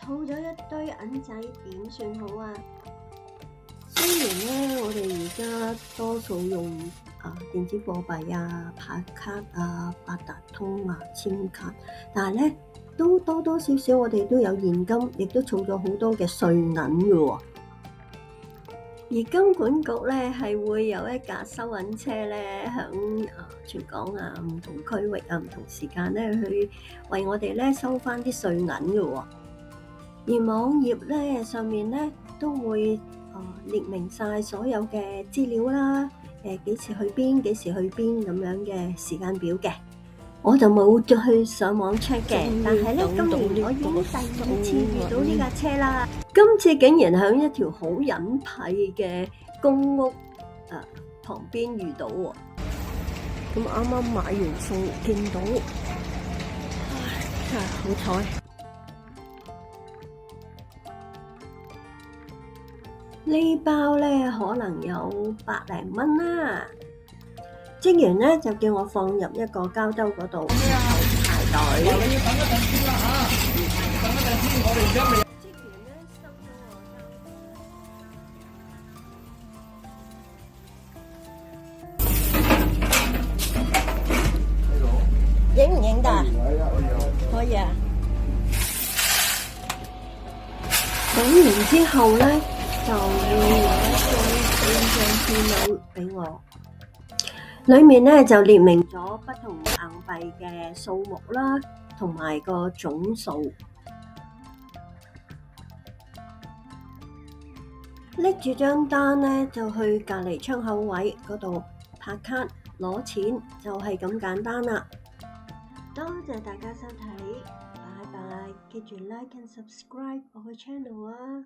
套咗一堆銀仔點算好啊？雖然咧，我哋而家多數用電子貨幣啊、拍卡啊、八達通啊、簽卡，但係咧都多多少少我哋都有現金，亦都儲咗好多嘅碎銀嘅喎。而金管局咧係會有一架收銀車咧，響全港唔同區域唔同時間咧去為我哋咧收翻啲碎銀嘅喎。而網頁咧上面咧都會列明晒所有嘅資料啦，幾時去邊咁樣嘅時間表嘅。我就冇再去上網 check 嘅，但係咧今年我已經第2次遇到呢架車啦。今次竟然喺一條好隱蔽嘅公屋旁邊遇到喎。咁啱啱買完餸見到，真係好彩。呢包咧可能有100零蚊啦。職員咧就叫我放入一個膠兜嗰度排隊。你要等一陣先啦嚇，等一陣先，我哋而家未。職員咧收咗我影唔影得？可以啊。影完之後咧，就會有一張紙俾我。裏面咧就列明咗不同硬幣嘅數目啦，同埋個總數。拎住張單咧，就去隔離窗口位嗰度拍卡攞錢，就係咁簡單啦。多謝大家收睇，拜拜！記住 like and subscribe 我嘅 channel啊！